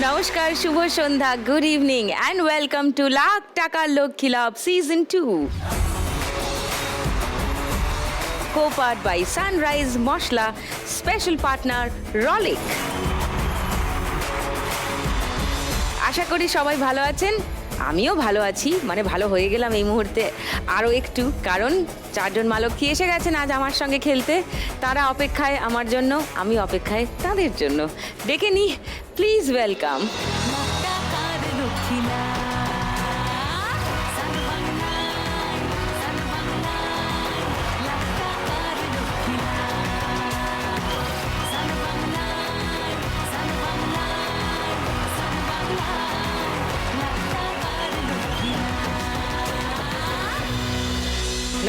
নমস্কার, শুভ সন্ধ্যা, good evening and welcome to lakh টাকার Lakshmi Labh season 2, co-powered by Sunrise Mosla, special partner Rolik. আশা করি সবাই ভালো আছেন, আমিও ভালো আছি, মানে ভালো হয়ে গেলাম এই মুহূর্তে আরও একটু, কারণ 4 জন মালক্ষী এসে গেছেন আজ আমার সঙ্গে খেলতে। তারা অপেক্ষায় আমার জন্য, আমি অপেক্ষায় তাদের জন্য। ডেকে নি, প্লিজ ওয়েলকাম।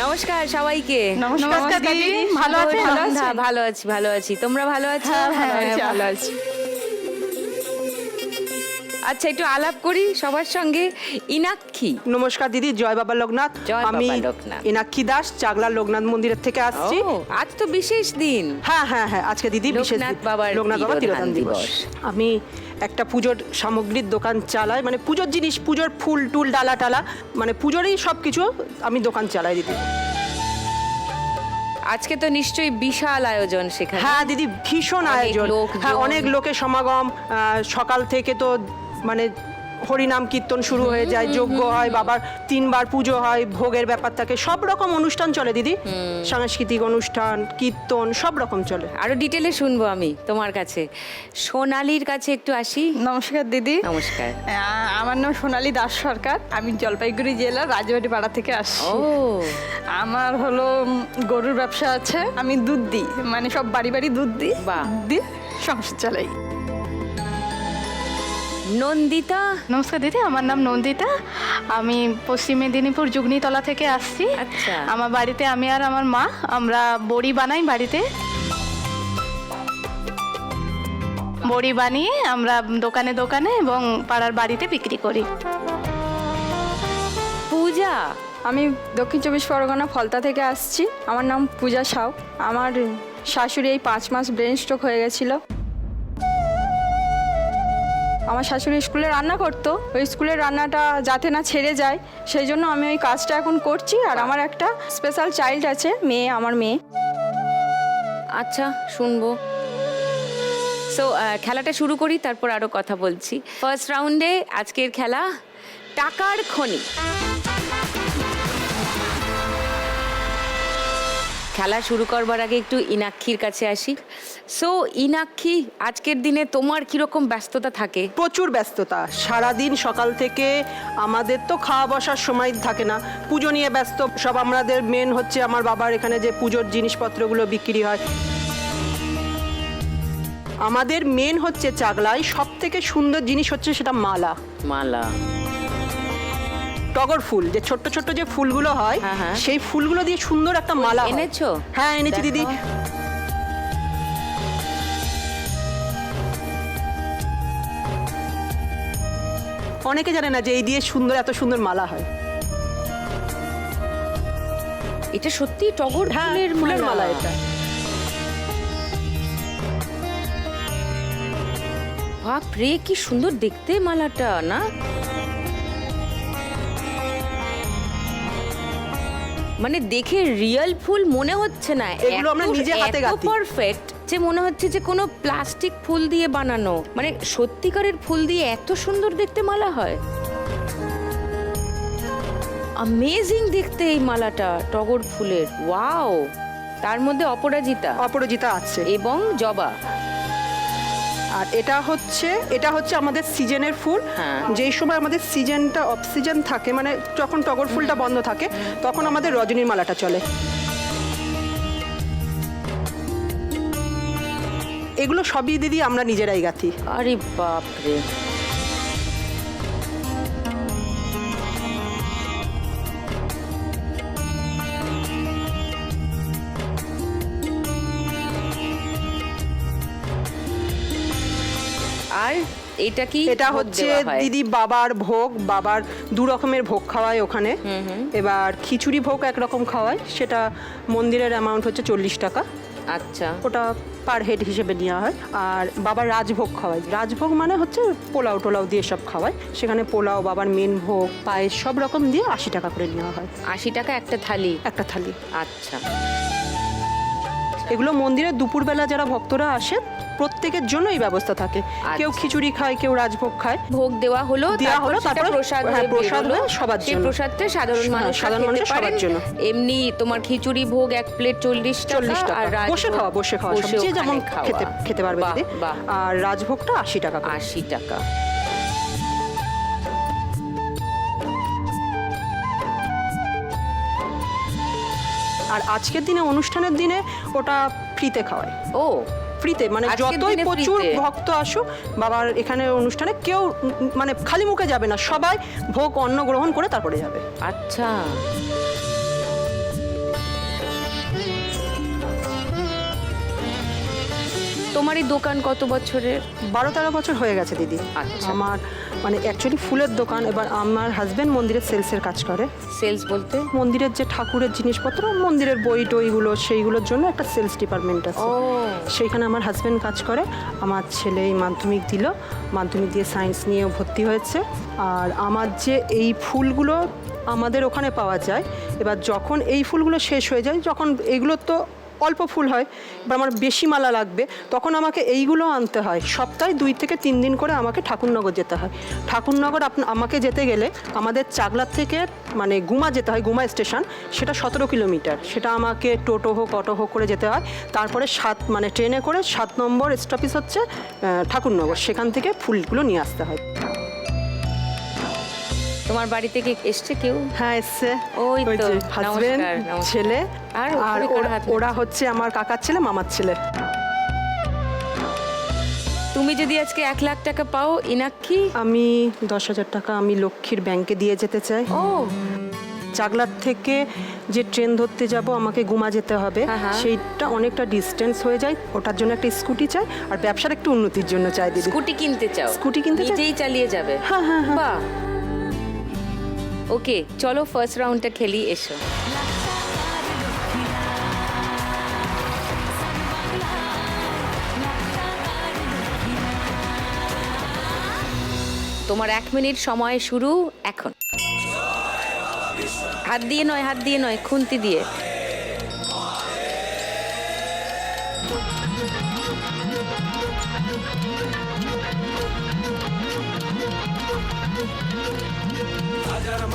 নমস্কার সবাইকে। নমস্কার দিদি, ভালো আছেন? ভালো আছি। তোমরা ভালো আছো? ভালো আছি। আচ্ছা, একটু আলাপ করি সবার সঙ্গে। ইনাক্ষী। নমস্কার দিদি, জয় বাবা লোকনাথ। জয় বাবা আমি লোকনাথ। ইনাক্ষী দাস, চাগলা লোকনাথ মন্দিরের থেকে আসছি। আজ তো বিশেষ দিন। হ্যাঁ, আজকে দিদি বিশেষ লোকনাথ বাবার তিরোধান দিবস। আমি একটা পুজোর সামগ্রীর দোকান চালাই, মানে পুজোর জিনিস, পুজোর ফুল টুল ডালা টালা, মানে পুজোরই সব কিছু আমি দোকান চালাই দিদি। আজকে তো নিশ্চয়ই বিশাল আয়োজন সেখানে। হ্যাঁ দিদি, ভীষণ আয়োজন। হ্যাঁ, অনেক লোকের সমাগম। সকাল থেকে তো মানে হরিনাম কীর্তন শুরু হয়ে যায়, যজ্ঞ হয়, বাবার 3 বার পুজো হয়, ভোগের ব্যাপার থাকে, সব রকম অনুষ্ঠান চলে দিদি। সাংস্কৃতিক অনুষ্ঠান, কীর্তন, সব রকম চলে। আরো ডিটেলে শুনবো আমি তোমার কাছে। সোনালীর কাছে একটু আসি। নমস্কার দিদি। নমস্কার। আমার নাম সোনালী দাস সরকার, আমি জলপাইগুড়ি জেলার রাজবাড়ি পাড়া থেকে আসছি। আমার হলো গরুর ব্যবসা আছে, আমি দুধ দিই, মানে সব বাড়ি বাড়ি দুধ দিই, দিয়ে সংসার চালাই। নন্দিতা। নমস্কার দিদি, আমার নাম নন্দিতা, আমি পশ্চিম মেদিনীপুর যুগনিতলা থেকে আসছি। আচ্ছা। আমার বাড়িতে আমি আর আমার মা, আমরা বড়ি বানাই বাড়িতে। বড়ি বানিয়ে আমরা দোকানে দোকানে এবং পাড়ার বাড়িতে বিক্রি করি। পূজা। আমি দক্ষিণ 24 পরগনা ফলতা থেকে আসছি। আমার নাম পূজা সাউ। আমার শাশুড়ি এই 5 মাস ব্রেন স্ট্রোক হয়ে গেছিলো। আমার শাশুড়ি স্কুলে রান্না করতো, ওই স্কুলের রান্নাটা যাতে না ছেড়ে যায় সেই জন্য আমি ওই কাজটা এখন করছি। আর আমার একটা স্পেশাল চাইল্ড আছে, মেয়ে, আমার মেয়ে। আচ্ছা, শুনবো। সো খেলাটা শুরু করি, তারপর আরো কথা বলছি। ফার্স্ট রাউন্ডে আজকের খেলা টাকার খনি। খেলা শুরু করবার আগে একটু ইনাক্ষীর কাছে আসি। সো ইনাক্ষী, আজকের দিনে তোমার কিরকম ব্যস্ততা থাকে? প্রচুর ব্যস্ততা, সারাদিন সকাল থেকে আমাদের তো খাওয়া বসার সময় থাকে না, পুজো নিয়ে ব্যস্ত সব। আমাদের মেন হচ্ছে আমার বাবার এখানে যে পুজোর জিনিসপত্রগুলো বিক্রি হয়। আমাদের মেন হচ্ছে চাগলায় সব থেকে সুন্দর জিনিস হচ্ছে সেটা মালা। টগর ফুল, যে ছোট্ট ছোট্ট যে ফুলগুলো হয়, সেই ফুলগুলো দিয়ে সুন্দর একটা মালা এনেছো? হ্যাঁ, এনেছি দিদি। অনেকে জানে না যে এই দিয়ে সুন্দর, এত সুন্দর মালা হয়। এটা সত্যি টগর ফুলের মালা এটা। বাপ রে, কি সুন্দর দেখতে মালাটা, না? মানে দেখে রিয়েল ফুল মনে হচ্ছে না, এগুলো আমরা নিজে হাতে গাঁথি। পারফেক্ট যে মনে হচ্ছে যে কোনো প্লাস্টিক ফুল দিয়ে বানানো, মানে সত্যিকারের ফুল দিয়ে এত সুন্দর দেখতে মালা হয়। অ্যামেজিং দেখতে এই মালাটা টগর ফুলের। ওয়াও। তার মধ্যে অপরাজিতা আছে এবং জবা। আর এটা হচ্ছে আমাদের সিজনের ফুল। যেই সময় আমাদের সিজনটা অফ সিজন থাকে, মানে যখন টগর ফুলটা বন্ধ থাকে, তখন আমাদের রজনীর মালাটা চলে। এগুলো সবই দিদি আমরা নিজেরাই গাঁথি। আরে বাপ রে। আর এটা কি? এটা হচ্ছে দিদি বাবার ভোগ, বাবার 2 রকমের ভোগ খাওয়ায় ওখানে। এবার খিচুড়ি ভোগ একরকম খাওয়ায়, সেটা মন্দিরের অ্যামাউন্ট হচ্ছে 40 টাকা। আচ্ছা, ওটা পার হেড হিসেবে নেওয়া হয়। আর বাবার রাজভোগ খাওয়ায়, রাজভোগ মানে হচ্ছে পোলাও টোলাও দিয়ে সব খাওয়ায়, সেখানে পোলাও, বাবার মেন ভোগ, পায়েস সব রকম দিয়ে 80 টাকা করে নেওয়া হয়। 80 টাকা একটা থালি? একটা থালি। আচ্ছা। এগুলো মন্দিরে দুপুরবেলা যারা ভক্তরা আসে প্রত্যেকের জন্য এই ব্যবস্থা থাকে। কেউ খিচুড়ি খায়, কেউ রাজভোগ খায়। ভোগ দেওয়া হলো, তারপরে প্রসাদ প্রসাদ হয়ে সবার সেই জন্য। প্রসাদটা সাধারণ মানুষ সবার জন্য। এমনি তোমার খিচুড়ি ভোগ 1 প্লেট 40 টাকা, আর বসে খাওয়া সবচেয়ে যেমন খেতে পারবে দিদি। আর রাজভোগটা 80 টাকা। 80 টাকা। আর আজকের দিনে অনুষ্ঠানের দিনে ওটা ফ্রিতে খাওয়ায়। ও, ফ্রিতে, মানে যতই প্রচুর ভক্ত আসুক বাবার এখানে অনুষ্ঠানে, কেউ মানে খালি মুখে যাবে না, সবাই ভোগ অন্ন গ্রহণ করে তারপরে যাবে। আচ্ছা। তোমার এই দোকান কত বছরের? 12-13 বছর হয়ে গেছে দিদি। আচ্ছা। আমার মানে অ্যাকচুয়ালি ফুলের দোকান। এবার আমার হাজবেন্ড মন্দিরের সেলসের কাজ করে। সেলস বলতে? মন্দিরের যে ঠাকুরের জিনিসপত্র, মন্দিরের বই টইগুলো, সেইগুলোর জন্য একটা সেলস ডিপার্টমেন্ট আছে। সেইখানে আমার হাজবেন্ড কাজ করে। আমার ছেলে এই মাধ্যমিক দিল, মাধ্যমিক দিয়ে সায়েন্স নিয়ে ভর্তি হয়েছে। আর আমার যে এই ফুলগুলো আমাদের ওখানে পাওয়া যায়, এবার যখন এই ফুলগুলো শেষ হয়ে যায়, যখন এইগুলো তো অল্প ফুল হয়, এবার আমার বেশি মালা লাগবে, তখন আমাকে এইগুলো আনতে হয়। সপ্তাহে 2 থেকে 3 দিন করে আমাকে ঠাকুরনগর যেতে হয়। ঠাকুরনগর আমাকে যেতে গেলে আমাদের চাকলার থেকে মানে গুমা যেতে হয়, গুমা স্টেশন, সেটা 17 কিলোমিটার। সেটা আমাকে টোটো হোক অটো হোক করে যেতে হয়। তারপরে মানে ট্রেনে করে 7 নম্বর স্টপেজ হচ্ছে ঠাকুরনগর, সেখান থেকে ফুলগুলো নিয়ে আসতে হয়। তোমার বাড়ি থেকে এসছে কেউ? হ্যাঁ, এসছে। ওই তো হাজবেন্ড, ছেলে, আর ওরা হচ্ছে আমার কাকার ছেলে, মামার ছেলে। তুমি যদি আজকে 1 লাখ টাকা পাও, ইনাক্ষী? আমি 10,000 টাকা আমি লক্ষ্মীর ব্যাংকে দিয়ে যেতে চাই। ও, চাকলার থেকে যে ট্রেন ধরতে যাব আমাকে গুমা যেতে হবে, সেইটা অনেকটা ডিস্টেন্স হয়ে যায়। ওটার জন্য একটা স্কুটি চাই, আর ব্যবসার একটু উন্নতির জন্য চাই দিদি। স্কুটি কিনতে চাও? স্কুটি কিনতে চাই, নিজেই চালিয়ে যাবে? হ্যাঁ হ্যাঁ হ্যাঁ। বাহ, ওকে, চলো ফার্স্ট রাউন্ডটা খেলি, এসো। তোমার 1 মিনিট সময় শুরু এখন। হাত দিয়ে নয়, খুন্তি দিয়ে।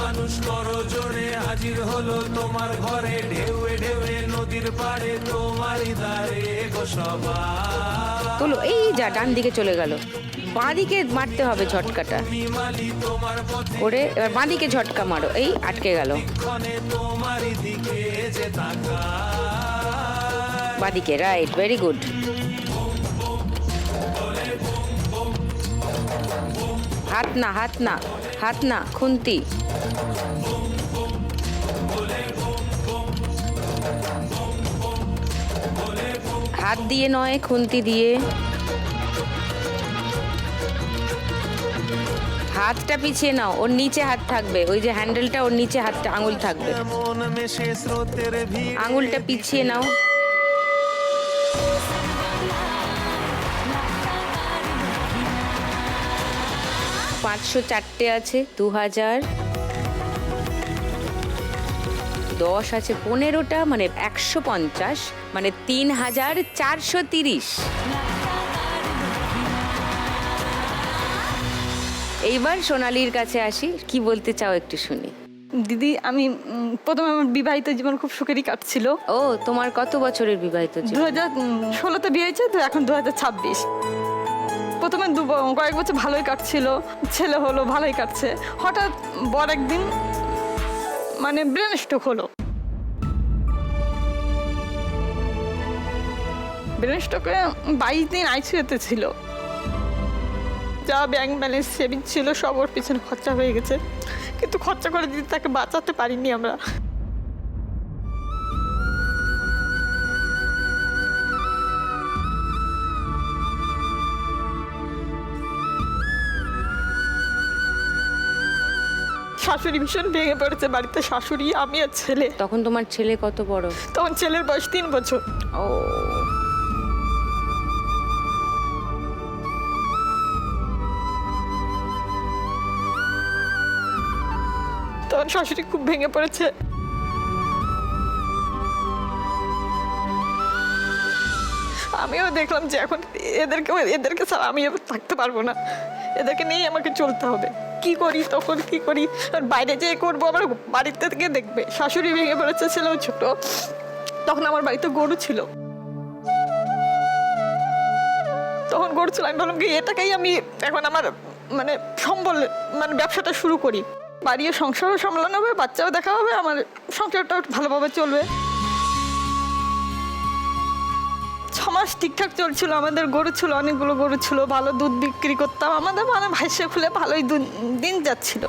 মানুষ করো জোরে, হাজির হলো তোমার ঘরে, ঢেউয়ে ঢেউয়ে নদীর পাড়ে, তোমারই দ্বারে গো সবাই। তোলো, এই যা ডান দিকে চলে গেল, বাঁ দিকে মারতে হবে ঝটকাটা করে। এবার বাঁ দিকে ঝটকা মারো, এই আটকে গেল। তোমারই দিকে যে তাকায়, বাঁ দিকে, রাইট, ভেরি গুড। হাত না, খুন্তি। হাত দিয়ে নয়, খুন্তি দিয়ে। হাতটা পিছিয়ে নাও, ওর নিচে হাত থাকবে, ওই যে হ্যান্ডেলটা, ওর নিচে হাতটা, আঙুল থাকবে। মন মেশে স্রোতের ভিড়, আঙুলটা পিছিয়ে নাও। 504টে আছে, 2000, 10 আছে 15টা, মানে 150, মানে 3430। এইবার সোনালীর কাছে আসি, কি বলতে চাও একটু শুনি। দিদি, আমি প্রথমে আমার বিবাহিত জীবন খুব সুখেরই কাটছিল। ও, তোমার কত বছরের বিবাহিত জীবন? 2016-তে বিয়ে হয়েছে, তো এখন 2026। প্রথমে কয়েক বছর ভালোই কাটছিল, ছেলে হলো, ভালোই কাটছে। হঠাৎ বড় একদিন মানে ব্রেন স্ট্রোক হলো। ব্রেন স্ট্রোকে 22 দিন আইসিইউতে ছিল। যা ব্যাংক ব্যালেন্স সেভিংস ছিল সব ওর পিছনে খরচা হয়ে গেছে, কিন্তু খরচা করে দিদি তাকে বাঁচাতে পারিনি আমরা। শাশুড়ি ভীষণ ভেঙে পড়েছে বাড়িতে, শাশুড়ি, আমি আর ছেলে। তখন তোমার ছেলে কত বড়? তখন ছেলের বয়স 3 বছর। ও, তখন শাশুড়ি খুব ভেঙে পড়েছে। আমিও দেখলাম যে এখন এদেরকে ছাড়া আমি এবার থাকতে পারবো না, এদেরকে নিয়েই আমাকে চলতে হবে। কি করি তখন, কি করি? আর বাইরে যেয়ে করবো, আমার বাড়িতে থেকে দেখবে। শাশুড়ি ভেঙে পড়েছে, ছেলেও ছোট। তখন আমার বাড়িতে গরু ছিল, তখন গরু ছিল। আমি বললাম কি এটাকেই আমি এখন আমার মানে সম্বল, মানে ব্যবসাটা শুরু করি। বাড়িও সংসারও সামলানো হবে, বাচ্চাও দেখা হবে, আমার সংসারটাও ভালোভাবে চলবে। 6 মাস ঠিকঠাক চলছিল। আমাদের গরু ছিল, অনেকগুলো গরু ছিল, ভালো দুধ বিক্রি করতাম, আমাদের মানে ভাইসে খুলে ভালোই দিন যাচ্ছিল।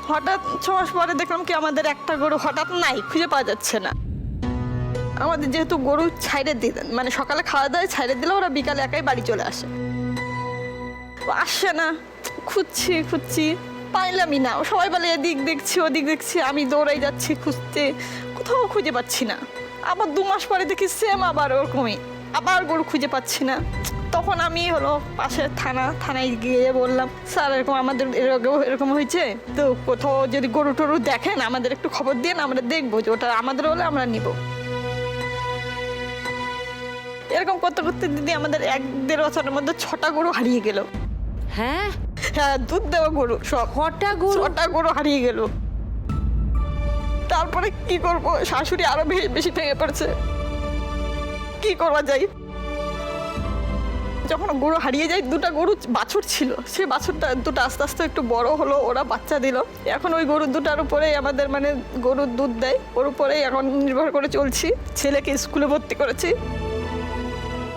হঠাৎ 6 মাস পরে দেখলাম কি আমাদের একটা গরু হঠাৎ নাই, খুঁজে পাওয়া যাচ্ছে না। আমাদের যেহেতু গরু ছাইড়ে দিলেন, মানে সকালে খাওয়া দাওয়া ছাইড়ে দিলে ওরা বিকালে একাই বাড়ি চলে আসে। আসছে না, খুঁজছি পাইলামই না। সবাই বলে এদিক দেখছি ওদিক দেখছি, আমি দৌড়াই যাচ্ছি খুঁজতে, কোথাও খুঁজে পাচ্ছি না। আবার 2 মাস পরে দেখি সেম আবার ওরকমই, আবার গরু খুঁজে পাচ্ছি না। তখন আমি হলো পাশে থানায় গিয়ে বললাম, স্যার এরকম আমাদের এরকম হয়েছে, তো কোথাও যদি গরু টরু দেখেন আমাদের একটু খবর দিয়ে, আমরা দেখবো যে ওটা আমাদের হলে আমরা নিব। এরকম করতে করতে দিদি আমাদের 1-1.5 বছরের মধ্যে 6টা গরু হারিয়ে গেল। হ্যাঁ, দুধ দেওয়া গরু সব 6টা গরু হারিয়ে গেল। তারপরে কি করব, শাশুড়ি আরো বেশি ভেঙে পড়ছে, কি করা যায়? যখন গরু হারিয়ে যায়, 2টা গরু বাছুর ছিল, সেই বাছুরটা দুটো আস্তে আস্তে একটু বড় হলো, ওরা বাচ্চা দিল। এখন ওই গরু দুটার উপরেই আমাদের মানে গরুর দুধ দেয়, ওর উপরেই এখন নির্ভর করে চলছি। ছেলেকে স্কুলে ভর্তি করেছি।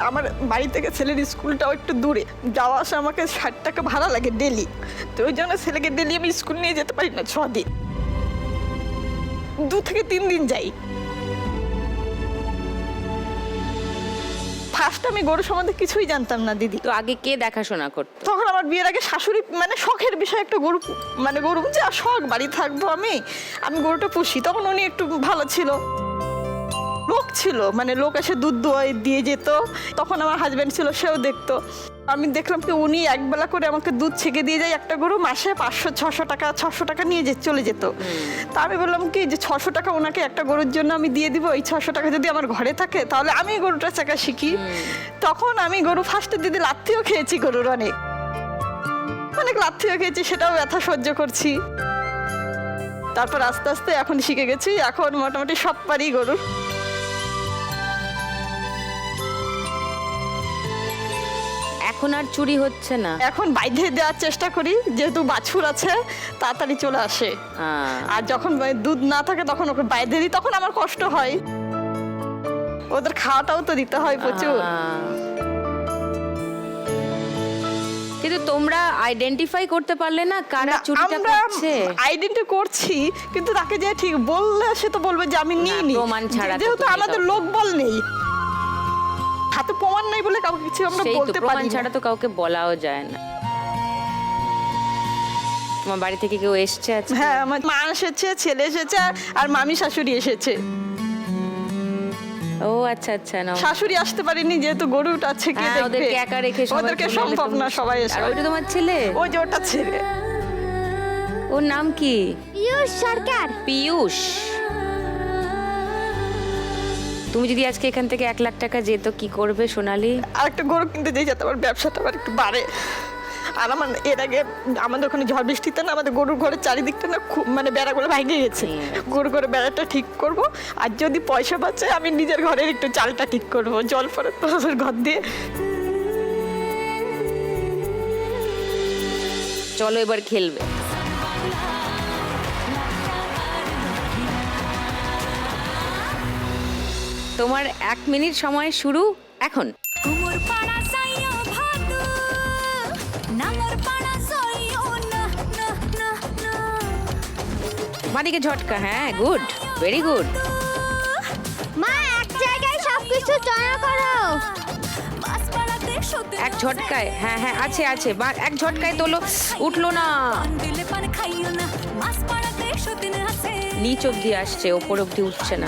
আমার বাড়ি থেকে ছেলের স্কুলটাও একটু দূরে, যাওয়া আসা আমাকে 60 টাকা ভাড়া লাগে ডেলি। তো ওই জন্য ছেলেকে ডেলি আমি স্কুল নিয়ে যেতে পারি না, 6 দিন, 2 থেকে 3 দিন যাই। ফার্স্ট আমি গরু সম্বন্ধে কিছুই জানতাম না দিদি। তো আগে কে দেখাশোনা করতো? তখন আমার বিয়ের আগে শাশুড়ি মানে শখের বিষয় একটা গরু, মানে গরু যা শখ, বাড়ি থাকবো আমি গরুটা পুষি। তখন উনি একটু ভালো ছিল, লোক ছিল, মানে লোক এসে দুধ দিয়ে যেত। তখন আমার হাজব্যান্ড ছিল, সেও দেখতো। আমি দেখলাম কি উনি একবেলা করে আমাকে দুধ ছেঁকে দিয়ে যায়, একটা গরু মাসে 500-600 টাকা নিয়ে চলে যেত। তা আমি বললাম কি যে 600 টাকা ওনাকে একটা গরুর জন্য আমি দিয়ে দিব, এই 600 টাকা যদি আমার ঘরে থাকে তাহলে আমি গরুটা ছেঁকা শিখি। তখন আমি গরু ফার্স্টে দিদি লাথিও খেয়েছি, গরুর অনেক লাথিও খেয়েছি, সেটাও ব্যথা সহ্য করছি। তারপর আস্তে আস্তে এখন শিখে গেছি, এখন মোটামুটি সব পারি গরুর। এখন আর চুরি হচ্ছে না? এখন বাইরে দেওয়ার চেষ্টা করি, যেহেতু বাছুর আছে তাড়াতাড়ি চলে আসে। আর যখন দুধ না থাকে তখন ওকে বাইরে দিই, তখন আমার কষ্ট হয়, ওদের খাওয়াটাও তো দিতে হয় প্রচুর। কিন্তু তোমরা আইডেন্টিফাই করতে পারলে না কারা চুরিটা করছে? আইডেন্টি করছি, কিন্তু তাকে যে ঠিক বললে সে তো বলবে যে আমি নিইনি, প্রমাণ ছাড়া। যেহেতু আমাদের লোক বল নেই, হাতে প্রমাণ নেই বলে কাউকে কিছু আমরা বলতে পারি না। প্রমাণ ছাড়া তো কাউকে বলাও যায় না। তোমার বাড়ি থেকে কেউ এসেছে আজকে? হ্যাঁ, আমার মা এসেছে, ছেলে এসেছে, আর মামি শাশুড়ি এসেছে। ও আচ্ছা না, শাশুড়ি আসতে পারেনি যেহেতু গরুটা আছে, কে দেখবে? ওদেরকে একা রেখে ওদেরকে সম্ভব না, সবাই এসে। আর ওইটা তোমার ছেলে? ওই যে ওটা ছেলে। ওর নাম কি? পিয়ুষ সরকার। পিয়ুষ। তুমি যদি আজকে এখান থেকে 1 লাখ টাকা যেত, কি করবে সোনালী? আর একটা গরু কিনতে দিয়ে যাতে আমার ব্যবসাটা আবার একটু বাড়ে। আর আমার এর আগে আমাদের ওখানে ঝড় বৃষ্টিতে না আমাদের গরুর ঘরের চারিদিকটা না খুব মানে বেড়াগুলো ভেঙে গেছে। গরু ঘরে বেড়াটা ঠিক করব, আর যদি পয়সা বাঁচে আমি নিজের ঘরের একটু চালটা ঠিক করব, জল পরে ঘর দিয়ে। চলো এবার খেলবে। তোমার 1 মিনিট সময় শুরু এখন। বাদিকে ঝটকা, হ্যাঁ গুড, ভেরি গুড। মা এক জায়গায় সবকিছু জড়ো করো। এক ঝটকায়, হ্যাঁ আছে এক ঝটকায় তোলো, উঠলো না, নিচ অব্দি আসছে, ওপর অব্দি উঠছে না।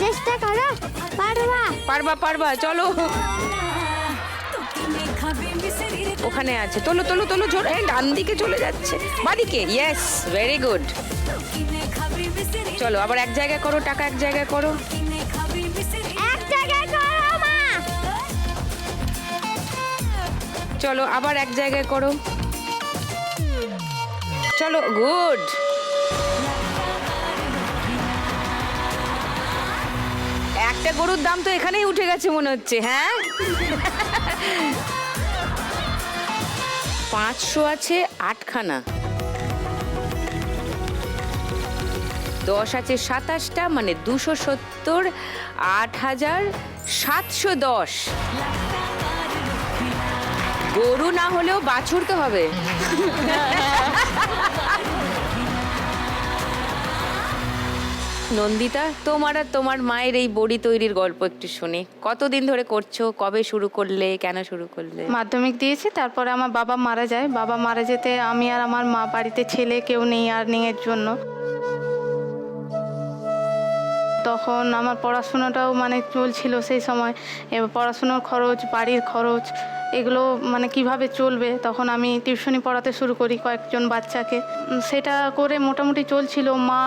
চেষ্টা করো, পারবা। পারবা পারবা, চলো। ওখানে আছে, তোলো তোলো তোলো, জোর। এই ডান দিকে চলে যাচ্ছে, বাদিকে। Yes, very good. চলো আবার এক জায়গায় করো, টাকা এক জায়গায় করো। এক জায়গায় করো মা। চলো আবার এক জায়গায় করো। চলো, গুড। একটা গরুর দাম তো এখানেই উঠে গেছে মনে হচ্ছে, হ্যাঁ? 500 আছে 8খানা, 10 আছে 27টা, মানে 270, 8710। গরু না হলেও বাছুর তো হবে। নন্দিতা, তোমার আর তোমার মায়ের এই বড়ি তৈরির গল্প একটু শুনি। কতদিন ধরে করছো, কবে শুরু করলে, কেন শুরু করলে? মাধ্যমিক দিয়েছি, তারপরে আমার বাবা মারা যায়। বাবা মারা যেতে আমি আর আমার মা, বাড়িতে ছেলে কেউ নেই আর্নিংয়ের জন্য। তখন আমার পড়াশোনাটাও মানে চলছিল সেই সময়। এবার পড়াশোনার খরচ, বাড়ির খরচ, এগুলো মানে কিভাবে চলবে, তখন আমি টিউশনি পড়াতে শুরু করি কয়েকজন বাচ্চাকে। সেটা করে মোটামুটি চলছিল। মা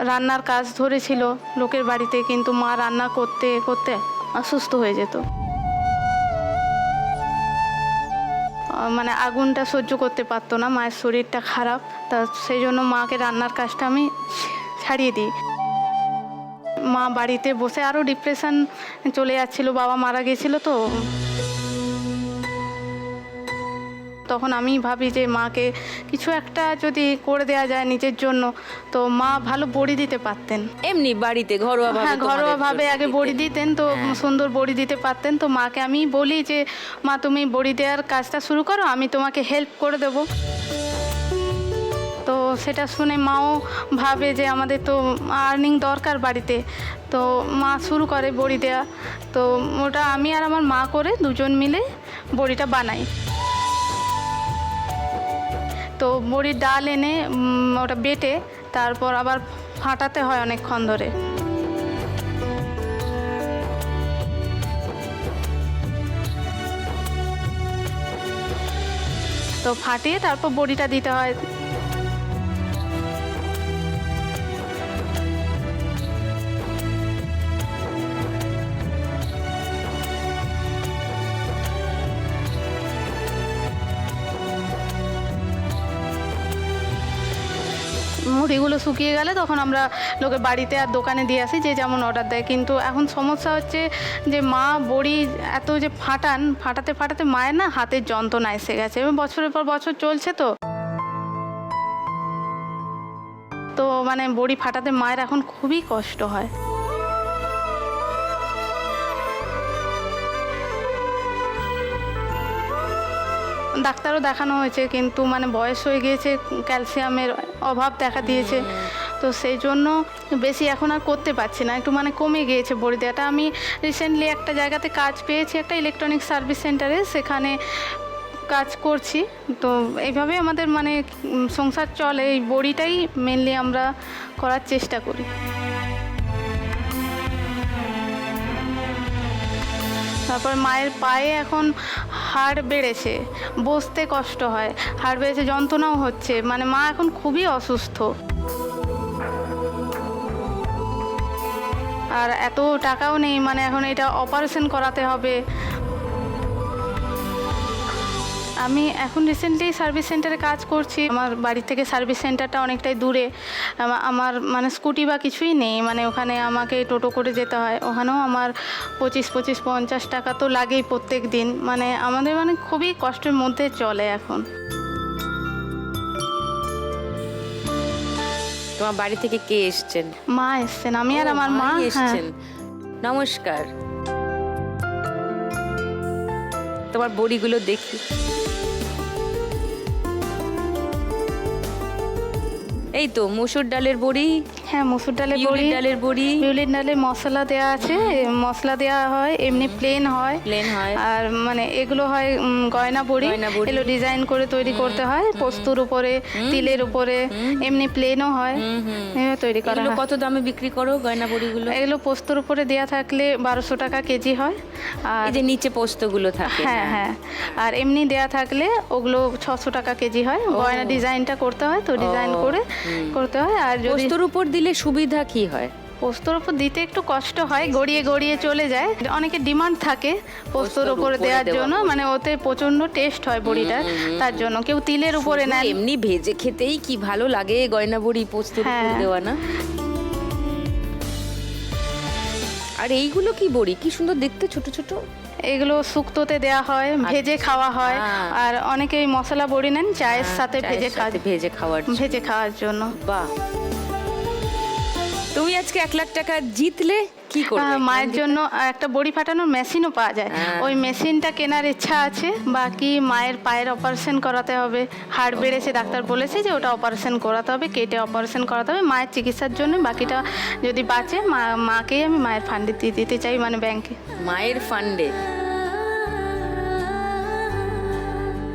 রান্নার কাজ ধরেছিল লোকের বাড়িতে, কিন্তু মা রান্না করতে করতে অসুস্থ হয়ে যেত। মানে আগুনটা সহ্য করতে পারতো না, মায়ের শরীরটা খারাপ। তা সেই জন্য মাকে রান্নার কাজটা আমি ছাড়িয়ে দিই। মা বাড়িতে বসে আরও ডিপ্রেশন চলে যাচ্ছিল, বাবা মারা গিয়েছিল তো। তখন আমি ভাবি যে মাকে কিছু একটা যদি করে দেওয়া যায় নিজের জন্য, তো মা ভালো বড়ি দিতে পারতেন। এমনি বাড়িতে ঘরোয়া ভাবে? হ্যাঁ, ঘরোয়া ভাবে আগে বড়ি দিতেন, তো সুন্দর বড়ি দিতে পারতেন। তো মাকে আমি বলি যে মা তুমি বড়ি দেওয়ার কাজটা শুরু করো, আমি তোমাকে হেল্প করে দেবো। তো সেটা শুনে মাও ভাবে যে আমাদের তো আর্নিং দরকার বাড়িতে, তো মা শুরু করে বড়ি দেওয়া। তো ওটা আমি আর আমার মা করে দুজন মিলে বড়িটা বানাই। তো বড়ির ডাল এনে ওটা বেটে তারপর আবার ফাটাতে হয় অনেকক্ষণ ধরে। তো ফাটিয়ে তারপর বড়িটা দিতে হয়। মুড়িগুলো শুকিয়ে গেলে তখন আমরা লোকের বাড়িতে আর দোকানে দিয়ে আসি, যে যেমন অর্ডার দেয়। কিন্তু এখন সমস্যা হচ্ছে যে মা বড়ি এত যে ফাটাতে ফাটাতে মায়ের না হাতের যন্ত্রণা এসে গেছে, এবং বছরের পর বছর চলছে। তো মানে বড়ি ফাটাতে মায়ের এখন খুবই কষ্ট হয়। ডাক্তারও দেখানো হয়েছে, কিন্তু মানে বয়স হয়ে গিয়েছে, ক্যালসিয়ামের অভাব দেখা দিয়েছে। তো সেই জন্য বেশি এখন আর করতে পারছি না, একটু মানে কমে গিয়েছে বড়ি দেওয়াটা। আমি রিসেন্টলি একটা জায়গাতে কাজ পেয়েছি, একটা ইলেকট্রনিক সার্ভিস সেন্টারে, সেখানে কাজ করছি। তো এইভাবে আমাদের মানে সংসার চলে, এই বড়িটাই মেনলি আমরা করার চেষ্টা করি। তারপর মায়ের পায়ে এখন হাড় বেড়েছে, বসতে কষ্ট হয়, হাড় বেড়েছে, যন্ত্রণাও হচ্ছে, মানে মা এখন খুবই অসুস্থ। আর এত টাকাও নেই, মানে এখন এটা অপারেশন করাতে হবে। আমি এখন রিসেন্টলি সার্ভিস সেন্টারে কাজ করছি। আমার বাড়ি থেকে সার্ভিস সেন্টারটা অনেকটাই দূরে। আমার মানে স্কুটি বা কিছুই নেই, মানে ওখানে আমাকে টোটো করে যেতে হয়। ওখানেও আমার 25-50 টাকা তো লাগেই প্রত্যেক দিন। মানে আমাদের মানে খুবই কষ্টের মধ্যে চলে এখন। তোমার বাড়ি থেকে কে এসছেন? মা এসছেন, আমি আর আমার মা এসছেন। নমস্কার। তোমার বড়িগুলো দেখি। এই তো মুসুর ডালের বড়ি। হ্যাঁ, মসুর ডালের বিউলির বড়ি, ডালের বড়ি, বিউলির ডালে মশলা দেওয়া আছে, মশলা দেওয়া হয়, এমনি প্লেন হয়, প্লেন হয়, আর মানে এগুলো হয় গয়না বড়ি, গয়না বড়ি। এগুলো ডিজাইন করে তৈরি করতে হয়, পোস্তর উপরে, তিলের উপরে, এমনি প্লেনও হয়, এভাবে তৈরি করা এগুলো হয়। কত দামে বিক্রি করো গয়না বড়িগুলো? এগুলো পোস্তর উপরে দেওয়া থাকলে 1200 টাকা কেজি হয়, আর এই যে নিচে পোস্তগুলো থাকে, হ্যাঁ হ্যাঁ, আর এমনি দেয়া থাকলে ওগুলো 600 টাকা কেজি হয়। গয়না ডিজাইনটা করতে হয়, তো ডিজাইন করে করতে হয়। আর যদি পোস্তর উপর দিলে সুবিধা কি হয়? পোস্তর উপর দিতে একটু কষ্ট হয়, গড়িয়ে গড়িয়ে চলে যায়। অনেকে ডিমান্ড থাকে পোস্তর উপরে দেওয়ার জন্য, মানে ওতে প্রচন্ড টেস্ট হয় বড়িটা, তার জন্য কেউ তিলের উপরে নেন। এমনি ভেজে খেতেই কি ভালো লাগে গয়না বড়ি পোস্তর উপর হ্যাঁ। দেওয়া, না? আর এইগুলো কি বড়ি, কি সুন্দর দেখতে, ছোট ছোট। এগুলো শুক্তোতে দেওয়া হয়, ভেজে খাওয়া হয়। আচ্ছা। আর অনেকে ওই মশলা বড়ি নেন চায়ের সাথে ভেজে ভেজে খাওয়ার জন্য। বাহ, তুমি আজকে 1 লাখ টাকা জিতলে, কি করবে? মায়ের জন্য একটা বড়ি ফাটানোর মেশিনও পাওয়া যায়, ওই মেশিনটা কেনার ইচ্ছা আছে। বাকি মায়ের পায়ের অপারেশন করাতে হবে, হাড় বেড়েছে, ডাক্তার বলেছে যে ওটা অপারেশন করাতে হবে, কেটে অপারেশন করাতে হবে মায়ের চিকিৎসার জন্য। বাকিটা যদি বাঁচে মাকেই আমি মায়ের ফান্ডে দিয়ে দিতে চাই, মানে ব্যাংকে। মায়ের ফান্ডে।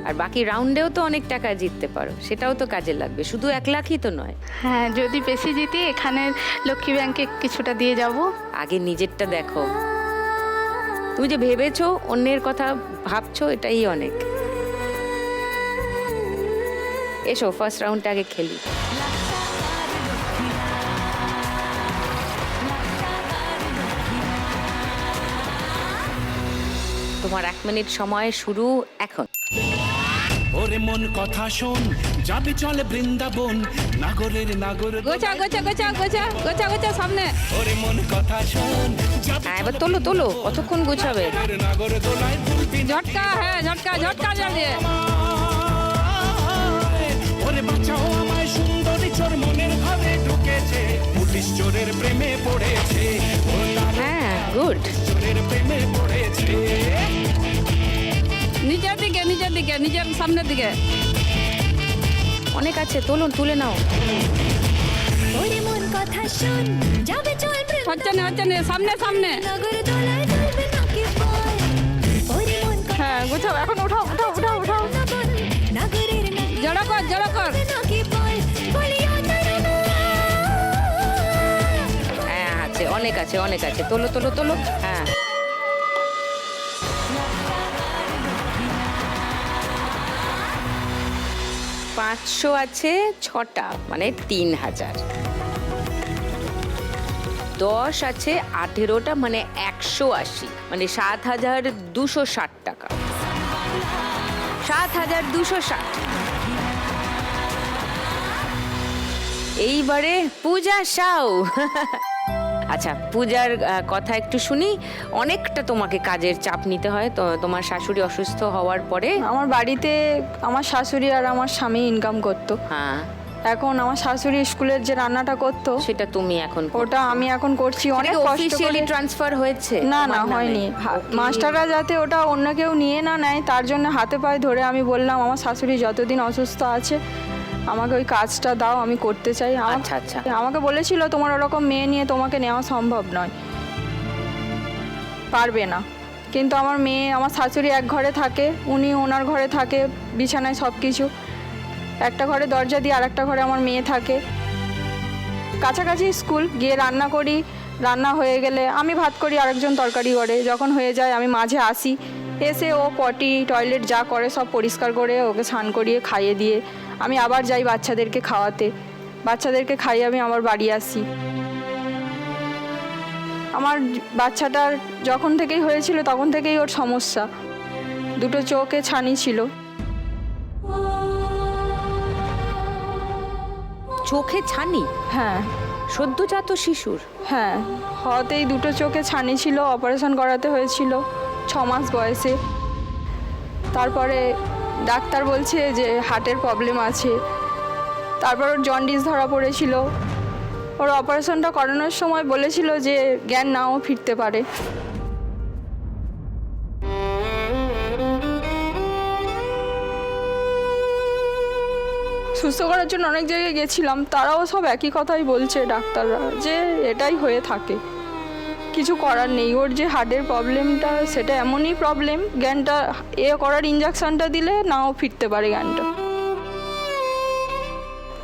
আর বাকি রাউন্ডেও তো অনেক টাকা জিততে পারো, সেটাও তো কাজে লাগবে, শুধু 1 লাখই তো নয়। হ্যাঁ, যদি বেশি জিতি এখানের লক্ষ্মী ব্যাংকে কিছুটা দিয়ে যাব। আগে নিজেরটা দেখো, তুমি যে ভেবেছো, অন্যের কথা ভাবছো, এটাই অনেক। এসো ফার্স্ট রাউন্ডটা আগে খেলি। তোমার 1 মিনিট সময় শুরু এখন। ওরে মন কথা শোন, যাবে চলে বৃন্দাবন, নাগরের নাগর গোছা গোছা গোছা গোছা গোছা গোছা সামনে। ওরে মন কথা শোন, যাবে হ্যাঁ, এবার তোলো তোলো, কতক্ষণ গোছাবে? নাগর দোলায় তুলবি ঝটকা, হ্যাঁ ঝটকা ঝটকা জ্বালিয়ে। ওরে বাঁচাও আমায়, সুন্দরী চোর মনের ঘরে ঢুকেছে, পুলিশ চোরের প্রেমে পড়েছে, ও নাগর হ্যাঁ, গুড। চোরের প্রেমে পড়েছে। নিজের দিকে নিজের দিকে, নিজের সামনের দিকে। অনেক আছে, তোলো, তুলে নাও। ওরে মন কথা শোন, যাবে চল হচ্ছে না হচ্ছে না, সামনে সামনে। নগর দোলায় দুলবে নাকি বল। ওরে মন কথা হ্যাঁ গোছাও, এখন উঠাও উঠাও উঠাও উঠাও। বল, নাগরের জড়ো কর জড়ো কর। নাকি বল, বলিয়া তারানা। হ্যাঁ আছে, অনেক আছে, অনেক আছে, তোলো তোলো তোলো। হ্যাঁ, পাঁচশো আছে 6টা, মানে 3000। 10 আছে 18টা, মানে 180, মানে 7260 টাকা। 7260। এইবারে পূজা সাউ। আচ্ছা, পূজার কথা একটু শুনি। অনেকটা তোমাকে কাজের চাপ নিতে হয়, তো তোমার শাশুড়ি অসুস্থ হওয়ার পরে। আমার বাড়িতে আমার শাশুড়ি আর আমার স্বামী ইনকাম করতো। হ্যাঁ, এখন আমার শাশুড়ি স্কুলের যে রান্নাটা করতো, সেটা তুমি এখন ওটা আমি এখন করছি অনেক কষ্ট অফিসিয়ালি করে। ট্রান্সফার হয়েছে? না তোমার না, নামে? হয়নি। Okay. মাস্টাররা যাতে ওটা অন্য কেউ নিয়ে না নেয়, তার জন্য হাতে পায়ে ধরে আমি বললাম আমার শাশুড়ি যতদিন অসুস্থ আছে আমাকে ওই কাজটা দাও, আমি করতে চাই। আচ্ছা, আচ্ছা। আমাকে বলেছিল তোমার ওরকম মেয়ে নিয়ে তোমাকে নেওয়া সম্ভব নয়, পারবে না। কিন্তু আমার মেয়ে, আমার শাশুড়ি এক ঘরে থাকে, উনি ওনার ঘরে থাকে, বিছানায় সব কিছু। একটা ঘরে দরজা দিয়ে আরেকটা ঘরে আমার মেয়ে থাকে, কাছাকাছি স্কুল। গিয়ে রান্না করি, রান্না হয়ে গেলে আমি ভাত করি, আরেকজন তরকারি করে। যখন হয়ে যায় আমি মাঝে আসি, এসে ও পটি টয়লেট যা করে সব পরিষ্কার করে ওকে স্নান করিয়ে খাইয়ে দিয়ে আমি আবার যাই বাচ্চাদেরকে খাওয়াতে। বাচ্চাদেরকে খাইয়ে আমি আবার বাড়ি আসি। আমার বাচ্চাটার যখন থেকেই হয়েছিল তখন থেকেই ওর সমস্যা, 2 চোখে ছানি ছিল। চোখে ছানি? হ্যাঁ সদ্যজাত শিশুর? হ্যাঁ, হওয়াতেই 2 চোখে ছানি ছিল, অপারেশন করাতে হয়েছিল 6 মাস বয়সে। তারপরে ডাক্তার বলছে যে হার্টের প্রবলেম আছে। তারপর ওর জন্ডিস ধরা পড়েছিল। ওর অপারেশনটা করানোর সময় বলেছিল যে জ্ঞান নাও ফিরতে পারে। সুস্থ করার জন্য অনেক জায়গায় গেছিলাম, তারাও সব একই কথাই বলছে ডাক্তাররা, যে এটাই হয়ে থাকে, কিছু করার নেই। ওর যে হার্টের প্রবলেমটা সেটা এমনই প্রবলেম, জ্ঞানটা করার ইঞ্জেকশনটা দিলে নাও ফিরতে পারে জ্ঞানটা।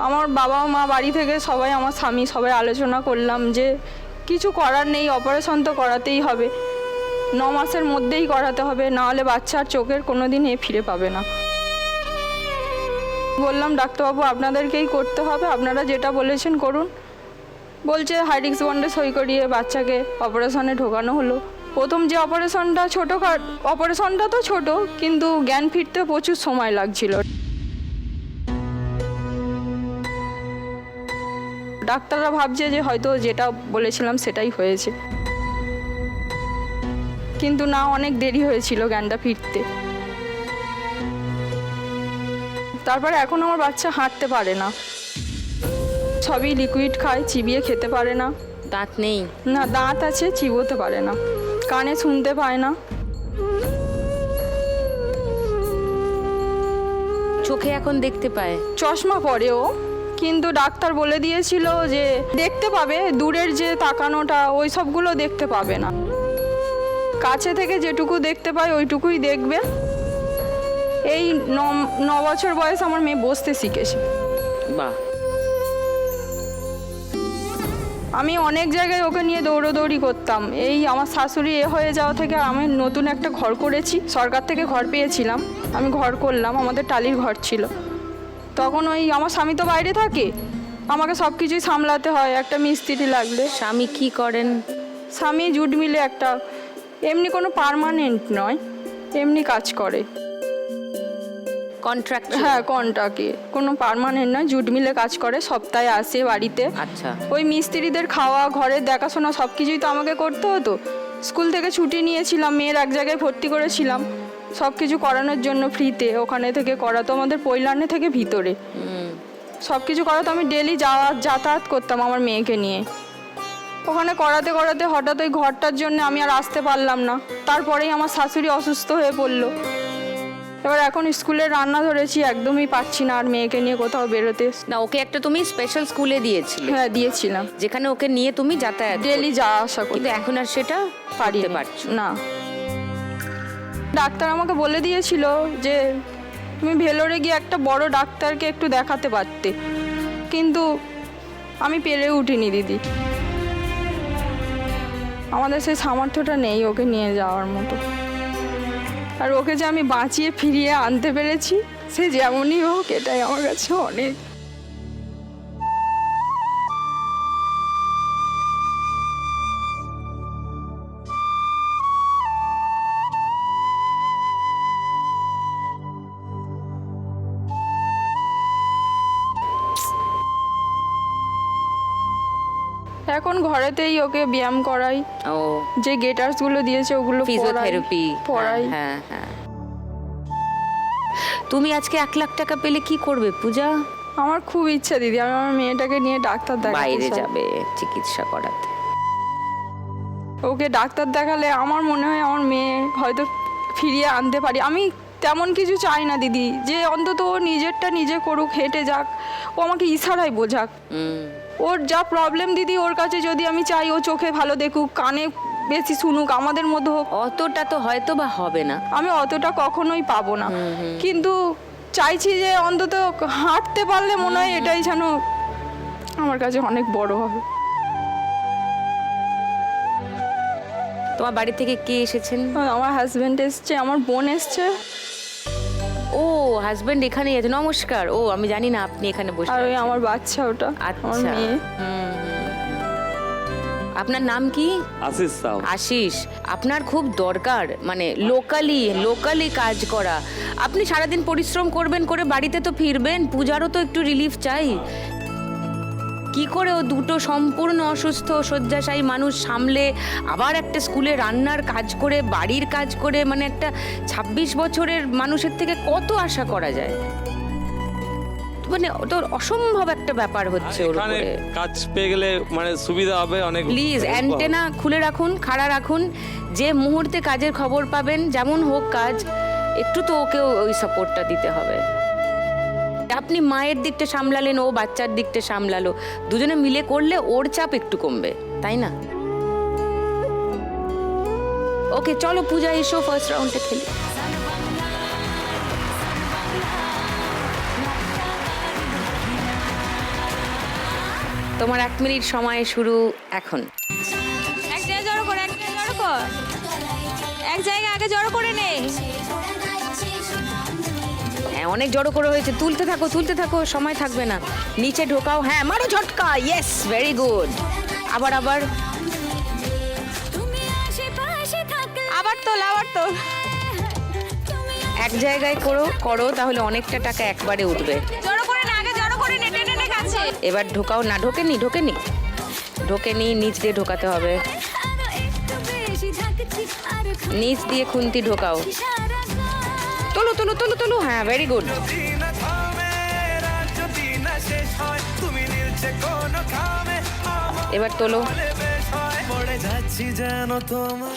আমার বাবা মা বাড়ি থেকে সবাই, আমার স্বামী সবাই আলোচনা করলাম যে কিছু করার নেই, অপারেশন তো করাতেই হবে, 9 মাসের মধ্যেই করাতে হবে, নাহলে বাচ্চার চোখের কোনো দিন ফিরে পাবে না। বললাম ডাক্তারবাবু আপনাদেরকেই করতে হবে, আপনারা যেটা বলেছেন করুন। বলছে হাইডিক্স বন্ডে সই করিয়ে বাচ্চাকে অপারেশনে ঢোকানো হলো। প্রথম যে অপারেশনটা অপারেশনটা তো ছোট, কিন্তু জ্ঞান ফিরতে প্রচুর সময় লাগছিল। ডাক্তাররা ভাবছে যে হয়তো যেটা বলেছিলাম সেটাই হয়েছে, কিন্তু না, অনেক দেরি হয়েছিল জ্ঞানটা ফিরতে। তারপরে এখন আমার বাচ্চা হাঁটতে পারে না, সবই লিকুইড খায়, চিবিয়ে খেতে পারে না। দাঁত নেই? না, দাঁত আছে, চিবোতে পারে না, কানে শুনতে পায় না। চোখে এখন দেখতে পায়? চশমা পরে ও, কিন্তু ডাক্তার বলে দিয়েছিল যে দেখতে পাবে, দূরের যে তাকানোটা ওই সবগুলো দেখতে পাবে না, কাছে থেকে যেটুকু দেখতে পায় ওইটুকুই দেখবে। এই 9 বছর বয়স আমার মেয়ে বসতে শিখেছে। বাহ। আমি অনেক জায়গায় ওকে নিয়ে দৌড়োদৌড়ি করতাম। এই আমার শাশুড়ি হয়ে যাওয়া থেকে আমি নতুন একটা ঘর করেছি, সরকার থেকে ঘর পেয়েছিলাম, আমি ঘর করলাম, আমাদের টালির ঘর ছিল। তখন ওই আমার স্বামী তো বাইরে থাকে, আমাকে সব কিছুই সামলাতে হয়, একটা মিস্ত্রি লাগলে। স্বামী কি করেন? স্বামী জুট মিলে একটা, এমনি কোনো পার্মানেন্ট নয়, এমনি কাজ করে। কন্ট্রাক্ট? হ্যাঁ, কন্ট্রাক্টে, কোনো পার্মানেন্ট নয়, জুট মিলে কাজ করে, সপ্তাহে আসে বাড়িতে। আচ্ছা। ওই মিস্ত্রিদের খাওয়া, ঘরের দেখাশোনা সব কিছুই তো আমাকে করতে হতো। স্কুল থেকে ছুটি নিয়েছিলাম, মেয়ের এক জায়গায় ভর্তি করেছিলাম সব কিছু করানোর জন্য ফ্রিতে, ওখানে থেকে করাতো আমাদের পৈলানে থেকে ভিতরে, সব কিছু করাতো। আমি ডেলি যাতায়াত করতাম আমার মেয়েকে নিয়ে, ওখানে করাতে করাতে হঠাৎ ওই ঘরটার জন্য আমি আর আসতে পারলাম না। তারপরেই আমার শাশুড়ি অসুস্থ হয়ে পড়লো। এবার এখন স্কুলে রান্না ধরেছি, একদমই পারছি না আর মেয়েকে নিয়ে কোথাও বেরোতে। না, ওকে একটা তুমি স্পেশাল স্কুলে দিয়েছিলে? হ্যাঁ, দিয়েছিলাম, যেখানে ওকে নিয়ে তুমি যাতায়াত ডেলি যাওয়া আসা করি। কিন্তু এখন আর সেটা পারতে পারছো না। ডাক্তার আমাকে বলে দিয়েছিল যে তুমি ভেলোরে গিয়ে একটা বড় ডাক্তারকে একটু দেখাতে পারতে, কিন্তু আমি পেরে উঠিনি দিদি। আমাদের সেই সামর্থ্যটা নেই ওকে নিয়ে যাওয়ার মতো। আর ওকে যে আমি বাঁচিয়ে ফিরিয়ে আনতে পেরেছি, সে যেমনই হোক, এটাই আমার কাছে অনেক। এখন ঘরেতেই ওকে ব্যায়াম করাই, ও যে গেটার্স গুলো দিয়েছে ওগুলো ফিজিওথেরাপি পড়াই। হ্যাঁ হ্যাঁ। তুমি আজকে 1 লাখ টাকা পেলে কি করবে পূজা? আমার খুব ইচ্ছা দিদি, আমি আমার মেয়েটাকে নিয়ে ডাক্তার দেখাতে বাইরে চাই। যাবে চিকিৎসা করাতে। ওকে ডাক্তার দেখালে আমার মনে হয় আমার মেয়ে হয়তো ফিরিয়ে আনতে পারি। আমি তেমন কিছু চাই না দিদি, যে অন্তত ও নিজেরটা নিজে করুক, হেঁটে যাক, ও আমাকে ইশারায় বোঝাক। ওর যা প্রবলেম দিদি, ওর কাছে যদি আমি চাই ও চোখে ভালো দেখুক, কানে বেশি শুনুক, আমাদের মধ্যে হোক, অতটা তো হয়তো বা হবে না, আমি অতটা কখনোই পাবো না, কিন্তু চাইছি যে অন্তত হাঁটতে পারলে মনে হয় এটাই যেন আমার কাছে অনেক বড় হবে। তোমার বাড়ি থেকে কে এসেছেন? আমার হাজবেন্ড এসছে, আমার বোন এসছে, ও হাজবেন্ড এখানেই আছে। নমস্কার। ও আমি জানি না আপনি এখানে বসে আর ওই আছেন। আমার বাচ্চা, ওটা আমার আচ্ছা। মেয়ে। আপনার নাম কি? আশিস সাউ। আশিস, আপনার খুব দরকার মানে লোকালি কাজ করা। আপনি সারাদিন পরিশ্রম করবেন, করে বাড়িতে তো ফিরবেন, পূজারও তো একটু রিলিফ চাই। কি করে ও দুটো সম্পূর্ণ অসুস্থ শয্যাশায়ী মানুষ সামলে, আবার একটা স্কুলে রান্নার কাজ করে, বাড়ির কাজ করে, মানে একটা 26 বছরের মানুষের থেকে কত আশা করা যায়? মানে তোর অসম্ভব একটা ব্যাপার হচ্ছে ওর এখানে উপরে। কাজ পেয়ে গেলে মানে সুবিধা হবে অনেক। প্লিজ অ্যান্টেনা খুলে রাখুন, খাড়া রাখুন, যে মুহূর্তে কাজের খবর পাবেন, যেমন হোক কাজ, একটু তো ওকে ওই সাপোর্টটা দিতে হবে। আপনি মায়ের দিকটা সামলালেন, ও বাচ্চার দিকটা সামলালো, দুজনে মিলে করলে ওর চাপ একটু কমবে, তাই না? ওকে চলো পূজা, এসো ফার্স্ট রাউন্ডে খেলি। তোমার 1 মিনিট সময় শুরু এখন। এক জায়গায় জড়ো কর, এক জায়গায় জড়ো কর, এক জায়গায় আগে জড়ো করে নে। হ্যাঁ অনেক জড়ো করে হয়েছে, তুলতে থাকো, সময় থাকবে না। নিচে ঢোকাও, হ্যাঁ মারো ঝটকা, ইয়েস ভেরি গুড। আবার আবার তোল, আবার তোল। এক জায়গায় করো তাহলে অনেকটা টাকা একবারে উঠবে। জড়ো করে নে, আগে জড়ো করে নে, টেনে নে কাছে। এবার ঢোকাও না, ঢোকেনি, নিচ দিয়ে ঢোকাতে হবে। নিচ দিয়ে খুন্তি ঢোকাও, তোলো, হ্যাঁ ভেরি গুড। এবার তোলো,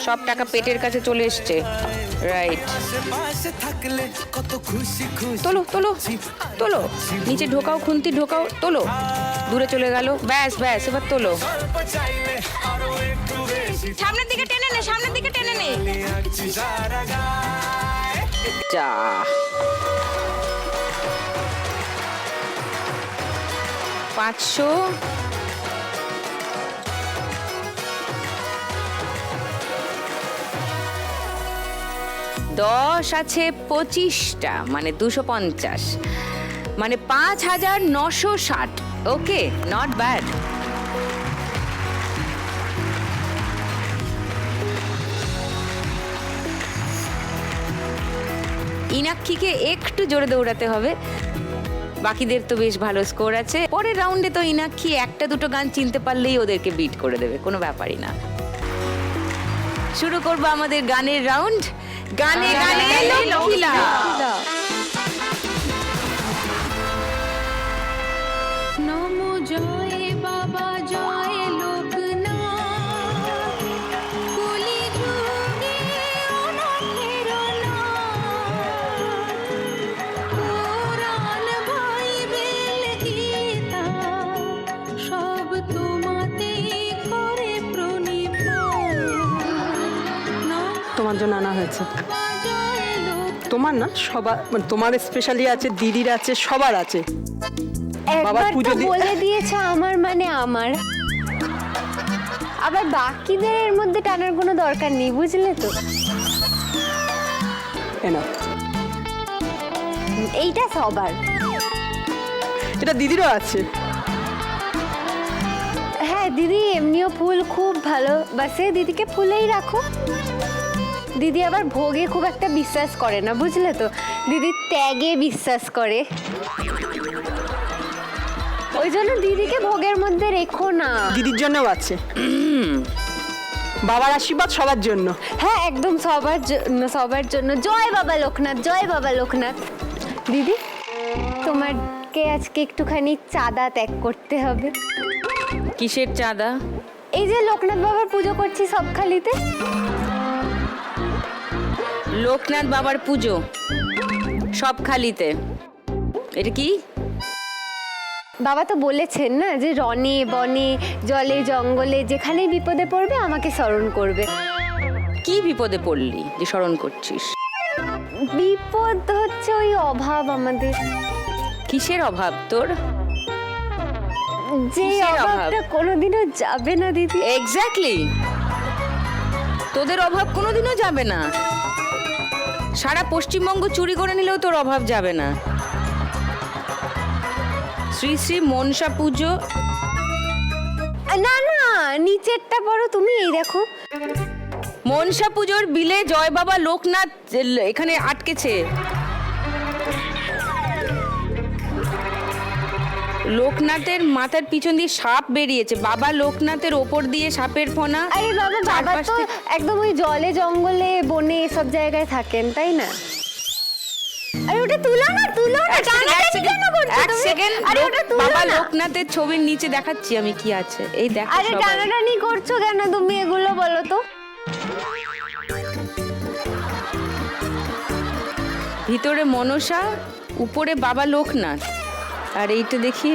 সব টাকা পেটের কাছে চলে এসছে, রাইট। তোলো, নিচে ঢোকাও, খুন্তি ঢোকাও, তোলো, দূরে চলে গেল, ব্যাস এবার তোলো। সামনের দিকে টেনে নে, সামনের দিকে টেনে নে। যা 500, 10 আছে 25টা, মানে 250, মানে 5960। ওকে, নট ব্যাড। ইনাক্ষীকে একটু জোরে দৌড়াতে হবে, বাকিদের তো বেশ ভালো স্কোর আছে। পরের রাউন্ডে তো ইনাক্ষী 1-2 গান চিনতে পারলেই ওদেরকে বিট করে দেবে, কোনো ব্যাপারই না। শুরু করবো আমাদের গানের রাউন্ড। গানে লক্ষ্মীলা। নমো জয় বাবা জয় লোকনাথ, কলি যুগে অনাথের নাথ, কোরআন বাইবেল গীতা সব তোমাতে করে প্রণিপাত। তোমার জন্য আনা হয়েছে। জয় লোক তোমার না, সবার মানে তোমার স্পেশালি আছে, দিদির আছে, সবার আছে। বাবার একবার পুজো তো বলে দিয়েছে আমার মানে আমার, আবার বাকিদের এর মধ্যে টানার কোনো দরকার নেই, বুঝলে তো? এইটা সবার, এটা দিদিরও আছে। হ্যাঁ দিদি এমনিও ফুল খুব ভালো বাসে, দিদিকে ফুলেই রাখো। দিদি আবার ভোগে খুব একটা বিশ্বাস করে না, বুঝলে তো? দিদি ত্যাগে বিশ্বাস করে, ওই জন্য দিদিকে ভোগের মধ্যে রেখো না। দিদির জন্যও আছে। বাবার আশীর্বাদ সবার জন্য। হ্যাঁ একদম সবার জন্য। জয় বাবা লোকনাথ, জয় বাবা লোকনাথ। দিদি তোমাকে আজকে একটুখানি চাঁদা ত্যাগ করতে হবে। কিসের চাঁদা? এই যে লোকনাথ বাবার পুজো করছি সবখালিতে। লোকনাথ বাবার পুজো সবখালিতে, এটা কি? বাবা তো বলেছেন না যে রনে বনে জলে জঙ্গলে যেখানে বিপদে পড়বে আমাকে স্মরণ করবে। কি বিপদে পড়লি যে স্মরণ করছিস? বিপদ হচ্ছে ওই অভাব আমাদের। কিসের অভাব তোর? যে কিসের অভাব? অভাবটা কোনোদিনও যাবে না দিদি। এক্স্যাক্টলি, তোদের অভাব কোনোদিনও যাবে না। সারা পশ্চিমবঙ্গ চুরি করে নিলেও তোর অভাব যাবে না। শ্রী শ্রী মনসা পুজো। না না নিচেরটা পড়ো তুমি, এই দেখো। মনসা পুজোর বিলে জয় বাবা লোকনাথ এখানে আটকেছে। লোকনাথের মাথার পিছন দিয়ে সাপ বেরিয়েছে, বাবা লোকনাথের ওপর দিয়ে সাপের ফনা। আরে বাবা, বাবা তো একদম ওই জলে জঙ্গলে বনে এসব জায়গায় থাকেন, তাই না? আরে ওটা তুলো না, তুলো না, টানাটানি কেন করছো এক তুমি? সেকেন্ড, আরে ওটা তুলো বাবা না। লোকনাথের ছবির নিচে দেখাচ্ছি আমি কি আছে, এই দেখো আরে সবাই। টানাটানি করছো কেন তুমি এগুলো, বলো তো? ভিতরে মনসা, উপরে বাবা লোকনাথ। আর এইটা দেখি